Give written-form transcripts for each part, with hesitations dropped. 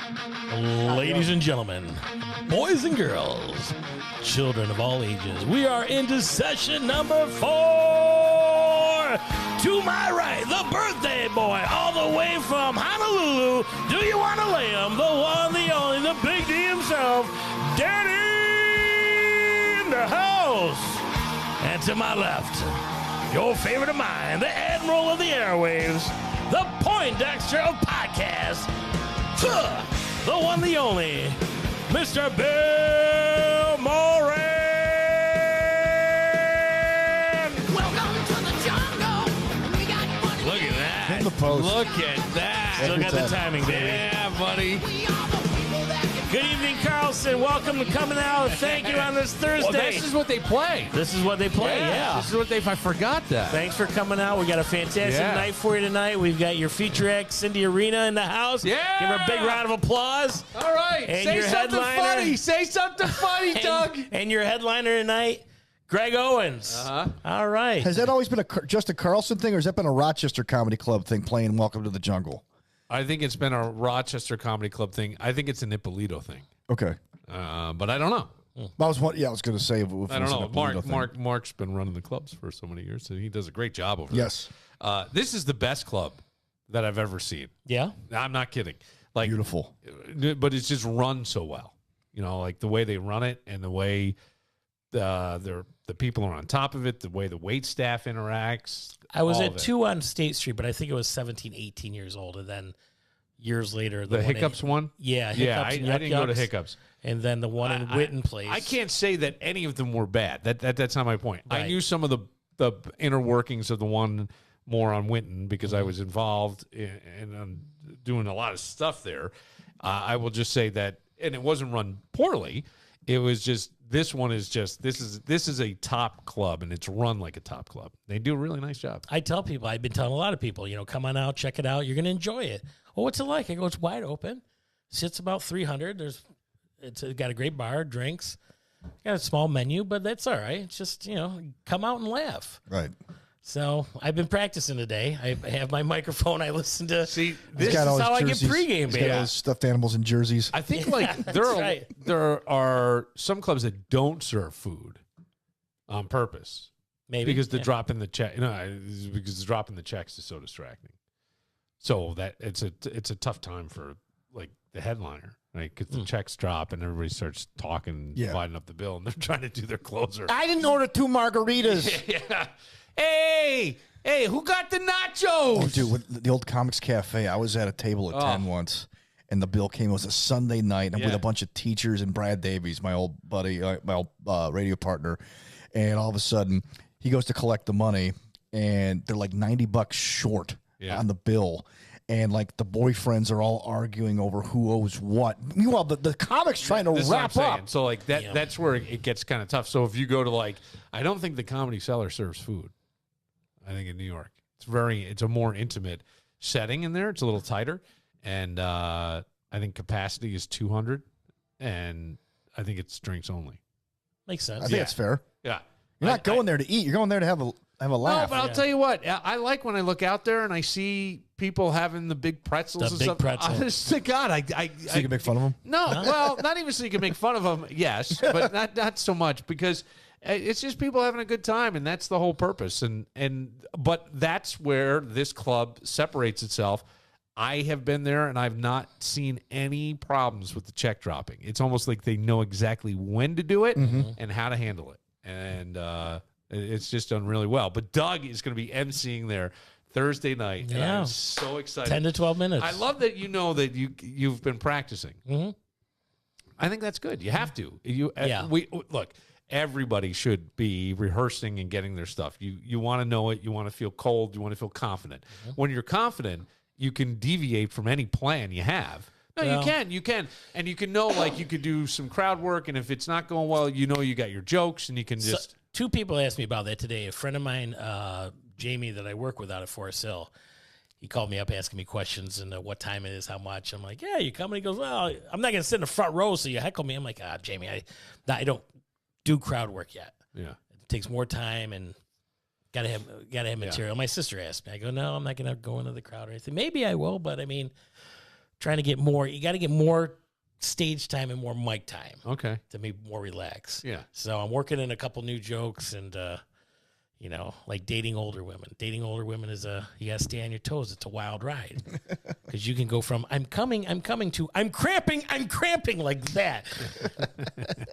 Ladies and gentlemen, boys and girls, children of all ages, we are into session number 4. To my right, the birthday boy, all the way from Honolulu. Do you want to lay him? The one, the only, the big D himself, Danny in the house. And to my left, your favorite of mine, the admiral of the airwaves, the Poindexter of podcasts, the one, the only, Mr. Bill Moran. Welcome to the jungle. We got money. Look at that. In the post. Look at that. Every Still got the time. timing, baby. Yeah, buddy. We are the people that can Good evening, Carlson. Welcome to coming out. Thank you on this Thursday. Well, this is what they play. This is what they play, yeah. This is what they. I forgot that. Thanks for coming out. We got a fantastic Yeah. night for you tonight. We've got your feature act, Cindy Arena, in the house. Yeah. Give her a big round of applause. All right. And Say your something headliner- funny. Say something funny, Doug. And your headliner tonight, Greg Owens. Uh-huh. All right. Has that always been just a Carlson thing, or has that been a Rochester Comedy Club thing playing Welcome to the Jungle? I think it's been a Rochester Comedy Club thing. I think it's an Ippolito thing. Okay. But I don't know. I was going to say if it I don't was an know. Ippolito thing. Mark's been running the clubs for so many years, so he does a great job over Yes. there. This is the best club that I've ever seen. Yeah. I'm not kidding. Like Beautiful. but it's just run so well. You know, like the way they run it and the way the people are on top of it, the way the wait staff interacts. I was all at of it. 2 on State Street, but I think it was 17, 18 years old. And then years later, The one Hiccups one? Yeah, Yeah, Hiccups I and didn't go to Yuck-Yucks. Hiccups. And then the one in Witten Place. I can't say that any of them were bad. That's not my point. I Right. knew some of the inner workings of the one more on Winton because I was involved in doing a lot of stuff there. I will just say that, and it wasn't run poorly. It was just this is a top club, and it's run like a top club. They do a really nice job. I tell people, I've been telling a lot of people, come on out, check it out. You're going to enjoy it. Well, what's it like? I go, it's wide open. Sits about 300. It's got a great bar, drinks. Got a small menu, but that's all right. It's just, come out and laugh. Right. So I've been practicing today. I have my microphone. I listen to. See, this is got all how I his get jerseys. pregame, He's baby. got all his stuffed animals and jerseys. I think Yeah, that's there are some clubs that don't serve food on purpose. Maybe Because the drop in the check, because the drop in the checks is so distracting. So that it's a tough time for like the headliner, right? Because the checks drop and everybody starts talking, dividing up the bill, and they're trying to do their closer. I didn't order 2 margaritas. Yeah. Hey, who got the nachos? Oh, dude, with the old Comics Cafe, I was at a table at 10 once, and the bill came. It was a Sunday night. I'm with a bunch of teachers and Brad Davies, my old buddy, my old radio partner. And all of a sudden, he goes to collect the money, and they're like $90 short on the bill. And like the boyfriends are all arguing over who owes what. Meanwhile, the comic's trying to This is what I'm wrap saying. up. So like that's where it gets kind of tough. So if you go to I don't think the Comedy Cellar serves food. I think in New York, it's a more intimate setting in there. It's a little tighter, and I think capacity is 200, and I think it's drinks only. Makes sense. I think it's fair. Yeah, You're not going there to eat. You're going there to have a No, laugh. but I'll tell you what. I like when I look out there and I see people having the big pretzels The and big stuff. pretzel. Honest to God, so you can make fun of them? No, well, not even so you can make fun of them. Yes, but not so much because it's just people having a good time, and that's the whole purpose. But that's where this club separates itself. I have been there, and I've not seen any problems with the check dropping. It's almost like they know exactly when to do it and how to handle it, and it's just done really well. But Doug is going to be emceeing there Thursday night, and I'm so excited. 10 to 12 minutes. I love that that you've been practicing. Mm-hmm. I think that's good. You have to. Look. Everybody should be rehearsing and getting their stuff. You want to know it. You want to feel cold. You want to feel confident. When you're confident, you can deviate from any plan you have. No, you can. And you can know, you could do some crowd work, and if it's not going well, you got your jokes, and you can just... 2 people asked me about that today. A friend of mine, Jamie, that I work with out of Forest Hill, he called me up asking me questions and what time it is, how much. I'm like, yeah, you coming? He goes, well, I'm not going to sit in the front row, so you heckle me. I'm like, Jamie, I don't do crowd work yet. Yeah. It takes more time and gotta have material. My sister asked me. I go, no, I'm not gonna go into the crowd or anything. Maybe I will, but I mean, trying to get more. You got to get more stage time and more mic time. Okay. To be more relaxed. Yeah. So I'm working in a couple new jokes and, you know, like dating older women. Dating older women is you got to stay on your toes. It's a wild ride. Because you can go from I'm coming to I'm cramping like that.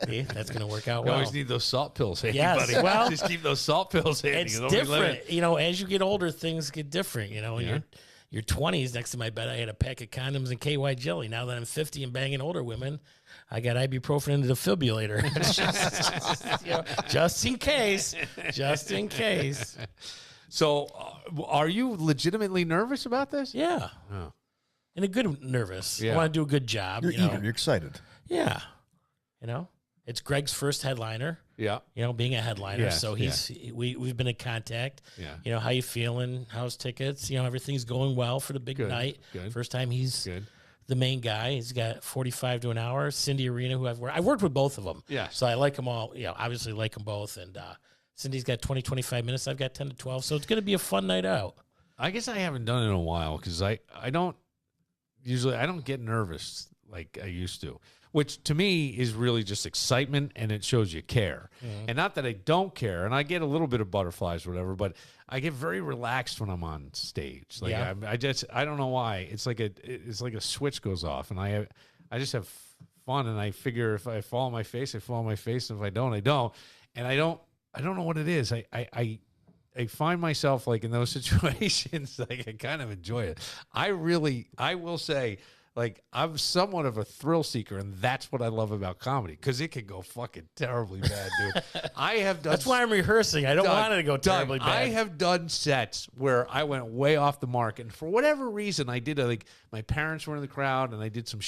See, that's going to work out You well. always need those salt pills handy, Yes, buddy. well, just keep those salt pills handy. It's Don't be different. limited. You know, as you get older, things get different. You know, in Yeah. your 20s, next to my bed, I had a pack of condoms and KY jelly. Now that I'm 50 and banging older women, I got ibuprofen and a defibrillator. You know, just in case. Just in case. So, are you legitimately nervous about this? Yeah. Oh. And a good nervous. Yeah. I want to do a good job. You're you know? eager. You're excited. Yeah. You know, it's Greg's first headliner. Yeah. You know, being a headliner, Yeah, so we've been in contact. Yeah. You know, how you feeling? How's tickets? You know, everything's going well for the big Good, night. good. First time he's Good. the main guy. He's got 45 to an hour. Cindy Arena, who I worked with both of them. Yeah. So I like them all. You know, obviously like them both. And Cindy's got 20, 25 minutes. I've got 10 to 12. So it's going to be a fun night out. I guess I haven't done it in a while because I don't get nervous like I used to, which to me is really just excitement and it shows you care. Mm-hmm. And not that I don't care, and I get a little bit of butterflies or whatever, but I get very relaxed when I'm on stage. Like Yeah. I don't know why. It's like a switch goes off, and I just have fun. And I figure if I fall on my face, I fall on my face, and if I don't, I don't. And I don't know what it is. I find myself like in those situations, like I kind of enjoy it. I will say, like, I'm somewhat of a thrill seeker, and that's what I love about comedy, because it can go fucking terribly bad, dude. I have done. That's why I'm rehearsing. I don't want it to go terribly bad. I have done sets where I went way off the mark, and for whatever reason, I did like my parents were in the crowd, and I did some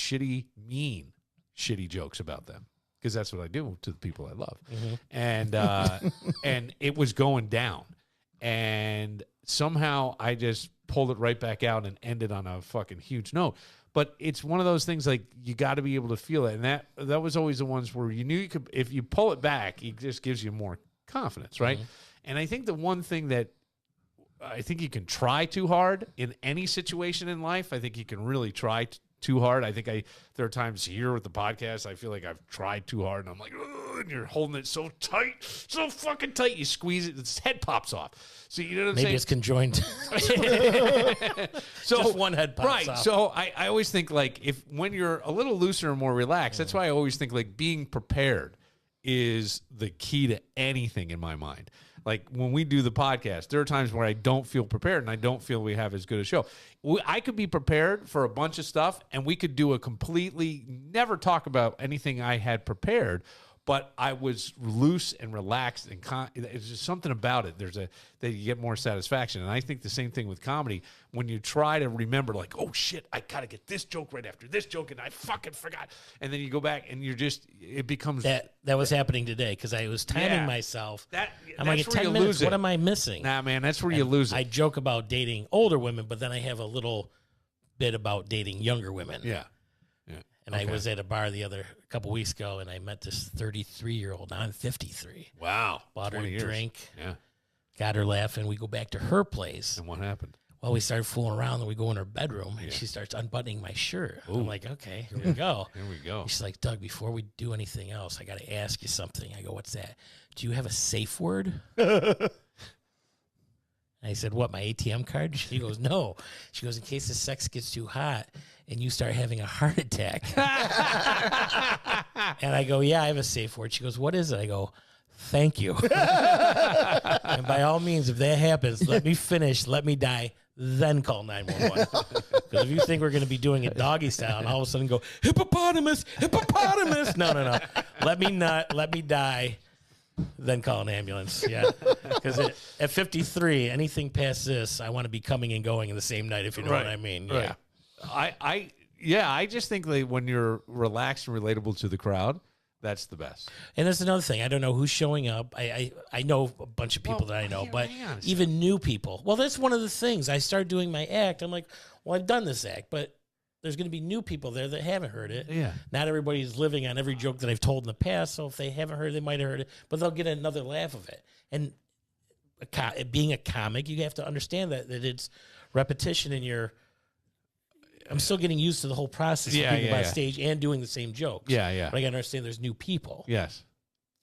mean, shitty jokes about them, because that's what I do to the people I love, and and it was going down. And somehow I just pulled it right back out and ended on a fucking huge note. But it's one of those things, like, you got to be able to feel it. And that was always the ones where you knew you could, if you pull it back, it just gives you more confidence, right? And I think the one thing that I think you can try too hard in any situation in life, I think you can really try too hard. I think there are times here with the podcast, I feel like I've tried too hard, and I'm like, ugh, and you're holding it so tight, so fucking tight, you squeeze it, its head pops off. So you know what I'm Maybe saying? it's conjoined. So Just one head pops right. off. So I always think, like, when you're a little looser and more relaxed, that's why I always think, like, being prepared is the key to anything in my mind. Like, when we do the podcast, there are times where I don't feel prepared and I don't feel we have as good a show. I could be prepared for a bunch of stuff, and we could do a completely never talk about anything I had prepared, but I was loose and relaxed, and it's just something about it. That you get more satisfaction. And I think the same thing with comedy. When you try to remember, like, oh shit, I gotta get this joke right after this joke, and I fucking forgot. And then you go back, and it becomes that was happening today because I was timing myself. I'm like, that's at where 10 you minutes, lose what it. am I missing? Nah, man, that's where you lose it. I joke about dating older women, but then I have a little bit about dating younger women. Yeah. And I was at a bar a couple weeks ago, and I met this 33-year-old. I'm 53. Wow. Bought her 20 a years. drink. Yeah. Got her laughing. We go back to her place. And what happened? Well, we started fooling around, and we go in her bedroom, and she starts unbuttoning my shirt. I'm like, okay, here we go. Here we go. She's like, Doug, before we do anything else, I got to ask you something. I go, what's that? Do you have a safe word? I said, what, my ATM card? She goes, no. She goes, in case the sex gets too hot and you start having a heart attack. And I go, yeah, I have a safe word. She goes, what is it? I go, thank you. And by all means, if that happens, let me finish, let me die, then call 911. Because if you think we're going to be doing it doggy style and all of a sudden go, hippopotamus, hippopotamus. No. Let me nut, let me die, then call an ambulance. Yeah. Because at 53, anything past this, I want to be coming and going in the same night, if you know what I mean. Right. Yeah. I just think that when you're relaxed and relatable to the crowd, that's the best. And that's another thing. I don't know who's showing up. I know a bunch of people that I know, but hang on a even new people. Well, that's one of the things. I started doing my act. I'm like, well, I've done this act, but there's going to be new people there that haven't heard it. Yeah. Not everybody's living on every joke that I've told in the past, so if they haven't heard it, they might have heard it, but they'll get another laugh of it. And being a comic, you have to understand that it's repetition in your I'm still getting used to the whole process of being on stage and doing the same jokes. Yeah, yeah. But I got to understand there's new people. Yes.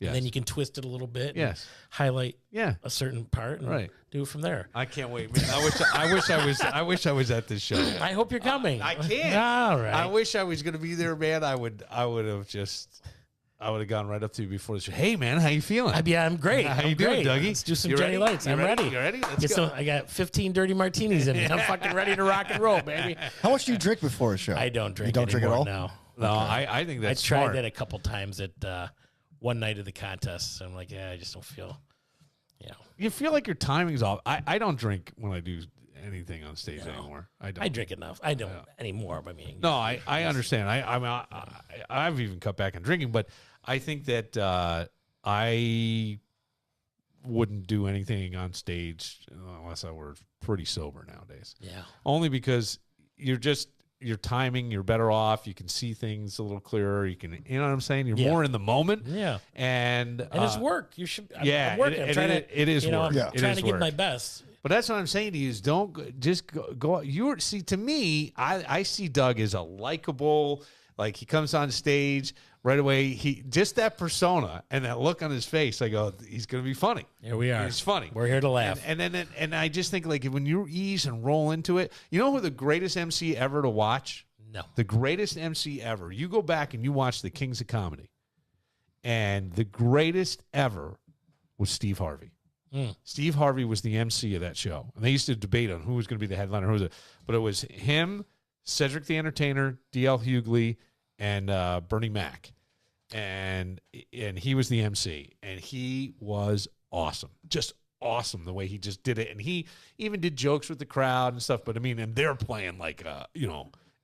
Yes. And then you can twist it a little bit. Yes. And highlight Yeah. a certain part and do it from there. I can't wait, man. I wish I was at this show. I hope you're coming. I can't. All right. I wish I was going to be there, man. I would have gone right up to you before the show. Hey, man, how you feeling? I'm great. How I'm you doing, great. Dougie? Let's do some You Jenny ready? Lights. You I'm ready? ready. You ready? Let's go. I got 15 dirty martinis in me. I'm fucking ready to rock and roll, baby. How much do you drink before a show? I don't drink. You don't drink at all? No. No, I think that's I tried smart. that a couple times at one night of the contest. So I'm like, I just don't feel. You feel like your timing's off. I don't drink when I do anything on stage anymore. I don't. I drink enough. I don't anymore. I mean, No, I understand. I've even cut back on drinking, but I think that I wouldn't do anything on stage unless I were pretty sober nowadays. Yeah. Only because your timing, you're better off. You can see things a little clearer. You know what I'm saying? You're more in the moment. Yeah. And it's work. You should. I'm working. I'm it trying to. It is work. I'm It trying is to give work. my best. But that's what I'm saying to you is just go. See, to me, I see Doug as a likable, like he comes on stage right away. He just that persona and that look on his face. I go, he's going to be funny. Here we are. He's funny. We're here to laugh. And I just think like when you ease and roll into it, you know who the greatest MC ever to watch? No. The greatest MC ever. You go back and you watch the Kings of Comedy, and the greatest ever was Steve Harvey. Steve Harvey was the MC of that show. And they used to debate on who was going to be the headliner. But it was him, Cedric the Entertainer, D.L. Hughley, and Bernie Mac. And he was the MC. And he was awesome. Just awesome the way he just did it. And he even did jokes with the crowd and stuff. But, I mean, and they're playing like,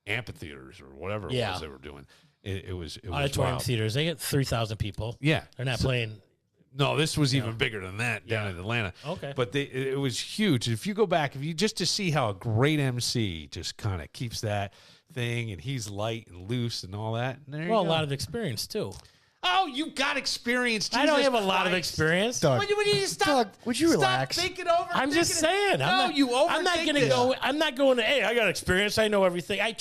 amphitheaters or whatever it was they were doing. It was Auditorium wild. theaters. They get 3,000 people. Yeah. They're not playing. No, this was even bigger than that down in Atlanta. Okay. But it was huge. If you go back, just to see how a great MC just kind of keeps that thing and he's light and loose and all that. And there you Well, go. a lot of experience too. Oh, you got experience. I don't Jesus have a lot of Christ. experience. Doug, Would you stop? Doug, would you relax? Stop thinking over. I'm just saying. You overthink I'm not going to this. go. I'm not going to. Hey, I got experience. I know everything. I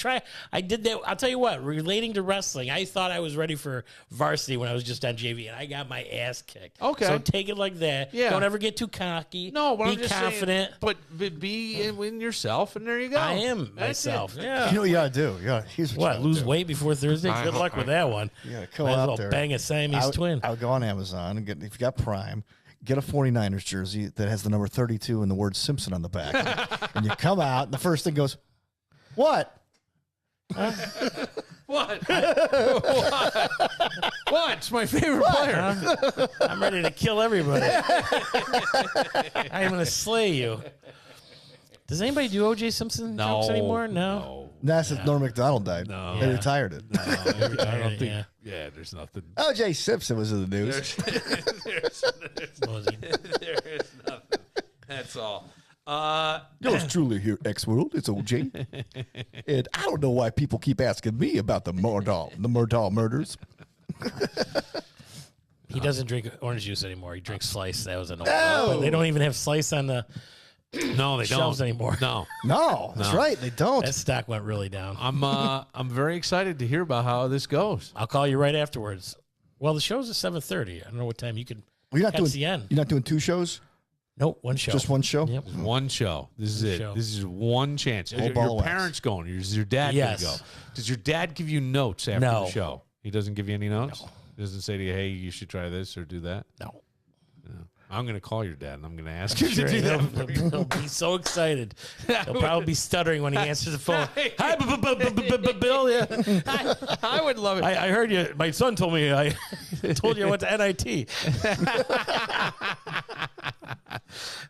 did that. I'll tell you what. Relating to wrestling, I thought I was ready for varsity when I was just on JV, and I got my ass kicked. Okay. So take it like that. Yeah. Don't ever get too cocky. No, but be I'm just confident. saying. But be in yourself, and there you go. I am That's myself. it. Yeah. You know what you gotta do? Here's what you What? gotta Lose do. weight before Thursday? Good luck with that one. You gotta come Might as out well there. bang a Siamese twin. I would go on Amazon and get, if you got Prime, get a 49ers jersey that has the number 32 and the word Simpson on the back. And you come out, and the first thing goes, "What?" What? What? It's my favorite player. I'm ready to kill everybody. I'm going to slay you. Does anybody do O.J. Simpson jokes anymore? No. That's since Norm Macdonald died. No. They Yeah. retired it. I don't think. Yeah. Yeah, there's nothing. O.J. Simpson was in the news. Was he? There is nothing. That's all. Yours truly here, X-World. It's O.J. And I don't know why people keep asking me about the Murdahl murders. He doesn't drink orange juice anymore. He drinks Slice. That was annoying. No. But they don't even have Slice on the No, they shelves don't anymore. No, No, that's right. They don't. That stock went really down. I'm very excited to hear about how this goes. I'll call you right afterwards. Well, the show's at 7:30. I don't know what time you could. You're not catch doing. the end. You're not doing two shows. Nope, one show. Just one show. Yep. One show. This is One it. show. This is one chance. Whole Your ball of wax. parents going. Is your dad Yes. going to go? Does your dad give you notes after No. the show? He doesn't give you any notes? He doesn't say to you, hey, you should try this or do that? No. I'm going to call your dad and I'm going to ask him Sure, to do that. he'll be so excited. He'll probably be stuttering when he answers the phone. Hi, Bill. Yeah. I would love it. I heard you. My son told me. I told you I went to NIT.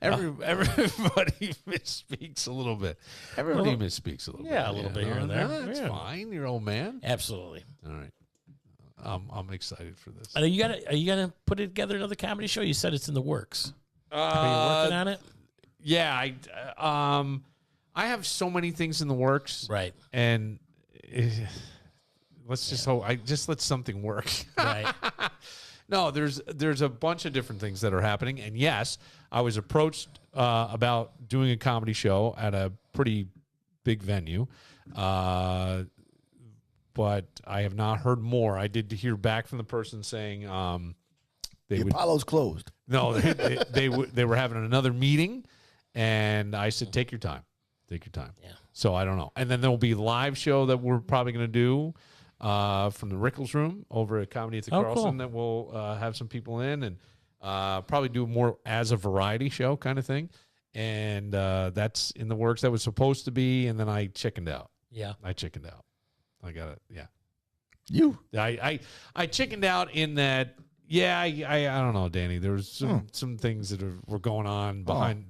Everybody misspeaks a little bit. Everybody misspeaks a little bit. Yeah, a little bit here and there. That's Yeah. fine. You're old man. Absolutely. All right. I'm excited for this. Are you gonna put together another comedy show? You said it's in the works. Are you working on it? Yeah, I have so many things in the works. Right. And let's just hope just let something work. Right. No, there's a bunch of different things that are happening. And yes, I was approached about doing a comedy show at a pretty big venue. But I have not heard more. I did hear back from the person saying The Apollo's closed. no, they were having another meeting, and I said, take your time. Take your time. Yeah. So I don't know. And then there will be a live show that we're probably going to do from the Rickles Room over at Comedy at the Carlson cool. that we'll have some people in and probably do more as a variety show kind of thing. And that's in the works. That was supposed to be, and then I chickened out. Yeah. I chickened out. I got it. Yeah. You? I chickened out in that. Yeah, I don't know, Danny. There was some things that were going on behind,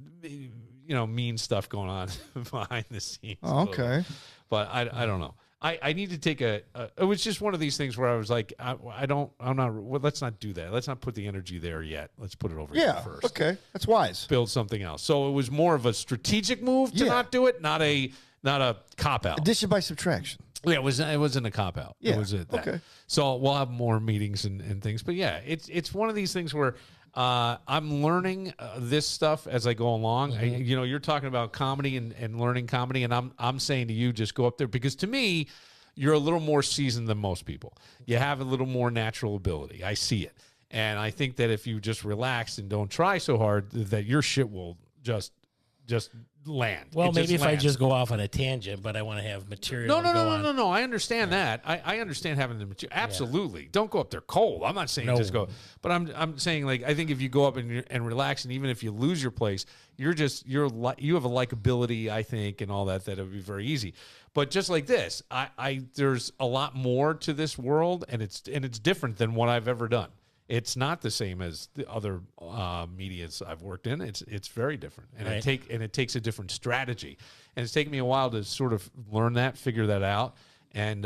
mean stuff going on behind the scenes. Oh, okay. But I don't know. I need to take it was just one of these things where I was like, let's not do that. Let's not put the energy there yet. Let's put it over here first. Okay. That's wise. Build something else. So it was more of a strategic move to not do it, not a cop out. Addition by subtraction. Yeah, it wasn't a cop out. Yeah. It was that. Okay. So we'll have more meetings and things. But yeah, it's one of these things where I'm learning this stuff as I go along. You're talking about comedy and learning comedy, and I'm saying to you, just go up there, because to me, you're a little more seasoned than most people. You have a little more natural ability. I see it, and I think that if you just relax and don't try so hard, that your shit will just land. Well, It maybe if I lands. just go off on a tangent, but I want to have material. No. I understand that. I understand having the material. Absolutely. Don't go up there cold. I'm not saying just go, but I'm saying, like, I think if you go up and relax, and even if you lose your place, you have a likability, I think, and all that it would be very easy. But just like this, there's a lot more to this world, and it's different than what I've ever done. It's not the same as the other medias I've worked in. It's very different, and it takes a different strategy. And it's taken me a while to sort of learn that, figure that out, and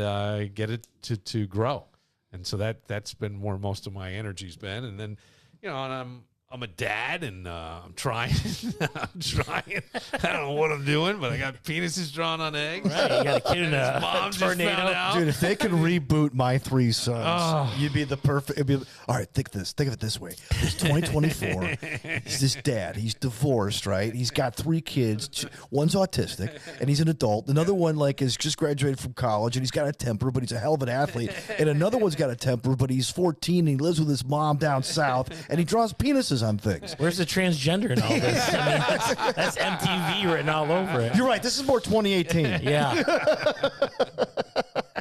get it to grow. And so that's been where most of my energy's been. And then, and I'm a dad, and I'm trying. I'm trying. I don't know what I'm doing, but I got penises drawn on eggs. Right, you got a kid in a Mom just tornado. found out. Dude, if they could reboot My Three Sons, you'd be the perfect. All right, think of it this way. It's 2024. He's this dad. He's divorced, right? He's got 3 kids. One's autistic, and he's an adult. Another one, is just graduated from college, and he's got a temper, but he's a hell of an athlete. And another one's got a temper, but he's 14, and he lives with his mom down south, and he draws penises on things. Where's the transgender in all this? I mean, that's MTV written all over it. You're right. This is more 2018. Yeah.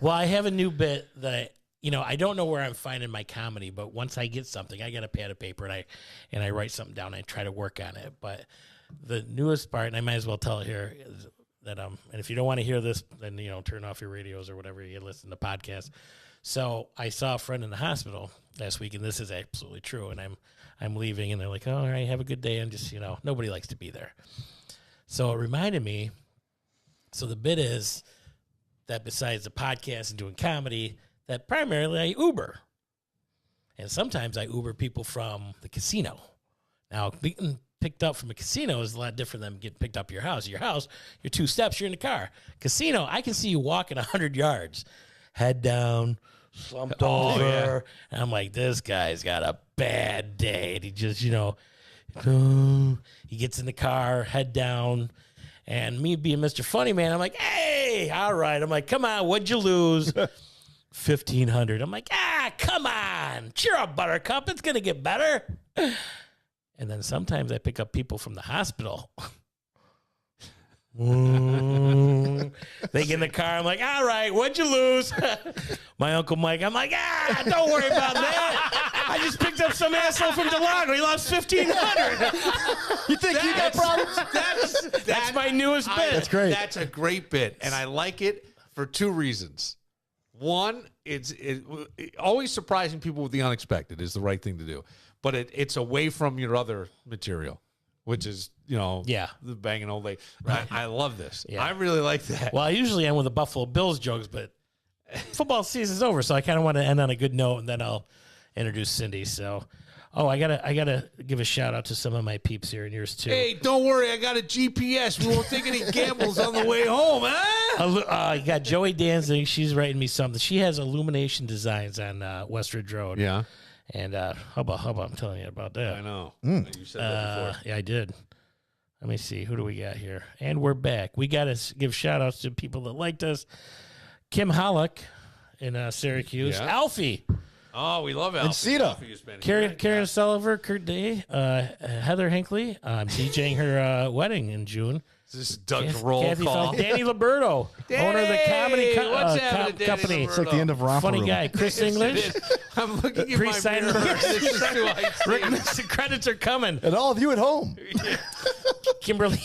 Well, I have a new bit that I don't know where I'm finding my comedy, but once I get something, I get a pad of paper and I write something down and I try to work on it. But the newest part, and I might as well tell it here, is that and if you don't want to hear this, then turn off your radios or whatever you listen to podcasts. So I saw a friend in the hospital last week, and this is absolutely true. And I'm leaving, and they're like, "Oh, all right, have a good day." And just nobody likes to be there. So it reminded me. So the bit is that besides the podcast and doing comedy, that primarily I Uber, and sometimes I Uber people from the casino. Now, being picked up from a casino is a lot different than getting picked up at your house. Your house, you're 2 steps, you're in the car. Casino, I can see you walking 100 yards, head down, slumped over. Yeah. And I'm like, this guy's got a bad day. And he just, he gets in the car, head down. And me being Mr. Funny Man, I'm like, hey, all right. I'm like, come on, what'd you lose? 1,500. I'm like, come on. Cheer up, Buttercup. It's going to get better. And then sometimes I pick up people from the hospital. They get in the car. I'm like, all right, what'd you lose? My Uncle Mike, I'm like, don't worry about that. I just picked up some asshole from Delano. He lost 1,500. You think you got problems? That's my newest bit. That's great. That's a great bit, and I like it for 2 reasons. One, it's always surprising people with the unexpected is the right thing to do, but it's away from your other material, which is the banging old lady. I love this. Yeah. I really like that. Well, I usually end with the Buffalo Bills jokes, but football season's over, so I kind of want to end on a good note, and then I'll introduce Cindy. So, I gotta give a shout out to some of my peeps here and yours too. Hey, don't worry, I got a GPS. We won't take any gambles on the way home, huh? You got Joey Danzig. She's writing me something. She has Illumination Designs on Westridge Road. Yeah. And how about I'm telling you about that. I know. You said that before. Yeah, I did. Let me see. Who do we got here? And we're back. We got to give shout-outs to people that liked us. Kim Hollick in Syracuse. Yeah. Alfie. Oh, we love Alfie. And Sita. Alfie has been here. Karen Sullivan, Kurt Day, Heather Hinckley. I'm DJing her wedding in June. This is Doug's roll Kathy call. Feld, Danny Liberto, owner of the comedy what's happening to Danny company. Liberto? It's like the end of Romper Funny Room. guy. Chris English. I'm looking at Chris my mirror. Seinberg. This is who I see. Rick, the credits are coming. And all of you at home. Kimberly,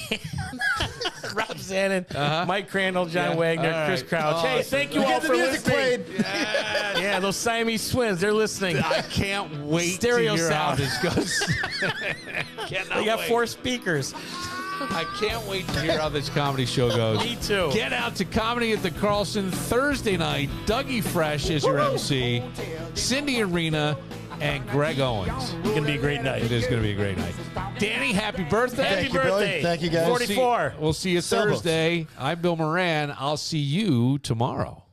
Rob Zanin, Mike Crandall, John Wagner, all Chris right. Crouch. Oh, Hey, thank you all Get for the music listening. played. Yeah, those Siamese twins, they're listening. I can't wait Stereo to hear how sound. this goes. They got 4 speakers. I can't wait to hear how this comedy show goes. Me too. Get out to Comedy at the Carlson Thursday night. Dougie Fresh is your MC. Cindy Arena and Greg Owens. It's going to be a great night. It is going to be a great night. Danny, happy birthday. Happy Thank you, Billy. birthday. Thank you, guys. 44. We'll see you Starbucks. Thursday. I'm Bill Moran. I'll see you tomorrow.